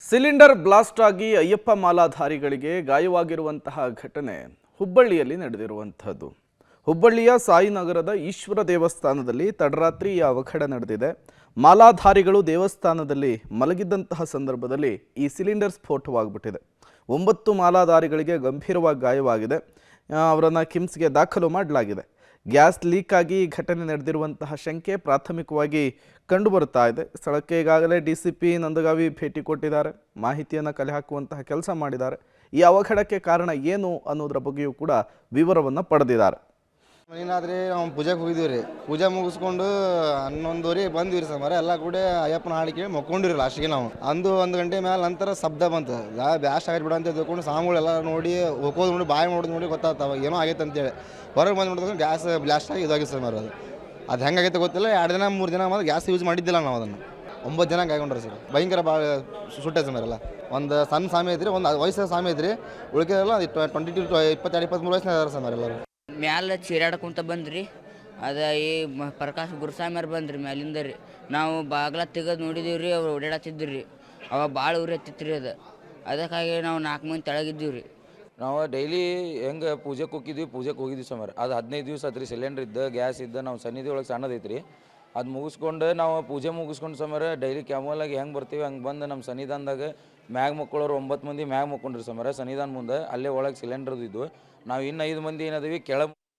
Cylinder blast ಆಗಿ ಅಯ್ಯಪ್ಪ ಮಾಲಾಧಾರಿಗಳಿಗೆ ಗಾಯವಾಗಿರುವಂತಹ ಘಟನೆ ಹುಬ್ಬಳ್ಳಿಯಲ್ಲಿ ನಡೆದಿರುವಂತಹದ್ದು. ಹುಬ್ಬಳ್ಳಿಯ ಸಾಯಿನಗರದ ಈಶ್ವರ ದೇವಸ್ಥಾನದಲ್ಲಿ ತಡರಾತ್ರಿ ಈ ಅವಘಡ ನಡೆದಿದೆ. ಮಾಲಾಧಾರಿಗಳು ದೇವಸ್ಥಾನದಲ್ಲಿ ಮಲಗಿದ್ದಂತಹ ಸಂದರ್ಭದಲ್ಲಿ ಈ ಸಿಲಿಂಡರ್ ಸ್ಫೋಟವಾಗ್ಬಿಟ್ಟಿದೆ. 9 ಮಾಲಾಧಾರಿಗಳಿಗೆ ಗಂಭೀರವಾಗಿ ಗಾಯವಾಗಿದೆ. ಅವರನ್ನು ಕಿಮ್ಸ್ಗೆ ದಾಖಲು ಮಾಡಲಾಗಿದೆ. ಗ್ಯಾಸ್ ಲೀಕ್ ಆಗಿ ಈ ಘಟನೆ ನಡೆದಿರುವಂತಹ ಶಂಕೆ ಪ್ರಾಥಮಿಕವಾಗಿ ಕಂಡುಬರುತ್ತಾ ಇದೆ. ಸ್ಥಳಕ್ಕೆ ಈಗಾಗಲೇ ಡಿಸಿಪಿ ನಂದಗಾವಿ ಭೇಟಿ ಕೊಟ್ಟಿದ್ದಾರೆ. ಮಾಹಿತಿಯನ್ನು ಕಲೆ ಹಾಕುವಂತಹ ಕೆಲಸ ಮಾಡಿದ್ದಾರೆ. ಈ ಅವಘಡಕ್ಕೆ ಕಾರಣ ಏನು ಅನ್ನೋದರ ಬಗ್ಗೆಯೂ ಕೂಡ ವಿವರವನ್ನು ಪಡೆದಿದ್ದಾರೆ. ಏನಾದ್ರೆ ನಾವು ಪೂಜೆಗೆ ಹೋಗಿದ್ವಿ ರೀ. ಪೂಜೆ ಮುಗಿಸ್ಕೊಂಡು 11:30 ಬಂದ್ವಿ ರೀ ಸಮಾರ. ಎಲ್ಲ ಕೂಡ ಅಯ್ಯಪ್ಪನ ಹಾಡು ಕೇಳಿ ಮಕ್ಕೊಂಡಿರಿ ಲಾಸ್ಟಿಗೆ ನಾವು. 1 ಗಂಟೆ ಮೇಲೆ ನಂತರ ಶಬ್ದ ಬಂತು. ಬ್ಯಾಸ್ಟ್ ಆಗಿಬಿಡ ಅಂತ ತಿಳ್ಕೊಂಡು ಸಾಮುಗಳೆಲ್ಲ ನೋಡಿ ಹೋಗೋದು ನೋಡಿ ಬಾಯಿ ನೋಡಿದ್ ನೋಡಿ ಗೊತ್ತಾಗ್ತಾವ ಏನೋ ಆಗೈತೆ ಅಂತೇಳಿ. ಹೊರಗೆ ಬಂದು ನೋಡಿದ್ರೆ ಗ್ಯಾಸ್ ಬ್ಲಾಸ್ಟ್ ಆಗಿ ಇದಾಗಿತ್ತು ಸರ್. ಅದು ಹೆಂಗಾಗೈತೆ ಗೊತ್ತಿಲ್ಲ. 2 ದಿನ 3 ದಿನ ಮೇಲೆ ಗ್ಯಾಸ್ ಯೂಸ್ ಮಾಡಿದ್ದಿಲ್ಲ ನಾವು ಅದನ್ನು. 9 ಜನ ಗಾಯಗೊಂಡ್ರಿ ಸರ್. ಭಯಂಕರ ಭಾಳ ಸುಟ್ಟೆ ಸಮೇರಲ್ಲ. ಒಂದು ಸಣ್ಣ ಸಾಮಿ ಐತ್ರಿ, ಒಂದು ವಯಸ್ಸಿನ ಸಾಮಿ ಐತ್ರಿ. ಉಳಿಕೆಲ್ಲ 22 23 ವಯಸ್ಸಿನ ಇದಾರೆ ಸರ್ ಎಲ್ಲರೂ. ಮ್ಯಾಲೆ ಚೀರಾಡ್ಕೊಂತ ಬಂದ್ರಿ. ಅದು ಈ ಪ್ರಕಾಶ್ ಗುರುಸ್ವಾಮಿಯವ್ರು ಬಂದ್ರಿ ಮ್ಯಾಲಿಂದ ರೀ. ನಾವು ಬಾಗ್ಲ ತೆಗೆದು ನೋಡಿದೀವಿ ರೀ. ಅವ್ರು ಓಡಾಡತ್ತಿದ್ರು ರೀ. ಅವಾಗ ಭಾಳ ಉರಿ ಹತ್ತಿತ್ತು ರೀ. ಅದಕ್ಕಾಗಿ ನಾವು 4 ಮಂದಿ ತೆಳಗಿದ್ದೀವಿ ರೀ. ನಾವು ಡೈಲಿ ಹೆಂಗೆ ಪೂಜೆಗೆ ಹೋಗಿದ್ವಿ ಸಮಾರ. ಅದು 15 ದಿವಸ ಆತ್ರಿ. ಸಿಲಿಂಡ್ರ್ ಇದ್ದ, ಗ್ಯಾಸ್ ಇದ್ದ, ನಾವು ಸನ್ನಿಧಿ ಒಳಗೆ ಸಣ್ಣದೈತ್ರಿ. ಅದು ಮುಗಿಸ್ಕೊಂಡು ನಾವು ಪೂಜೆ ಮುಗಿಸ್ಕೊಂಡು ಸಮಾರ ಡೈಲಿ ಕ್ಯಾಮಲಾಗಿ ಹೆಂಗೆ ಬರ್ತೀವಿ ಹಂಗೆ ಬಂದು ನಮ್ಮ ಸನ್ನಿಧಾನದಾಗ ಮ್ಯಾಗ ಮಕ್ಕಳವ್ರು 9 ಮಂದಿ ಮ್ಯಾಗ ಮಕ್ಕೊಂಡ್ರಿ ಸಮಾರ. ಸನ್ನಿಧಾನ ಮುಂದೆ ಅಲ್ಲೇ ಒಳಗೆ ಸಿಲಿಂಡರ್ದು ಇದ್ವು. ನಾವು ಇನ್ನು 5 ಮಂದಿ ಏನದೀವಿ ಕೆಳಗೆ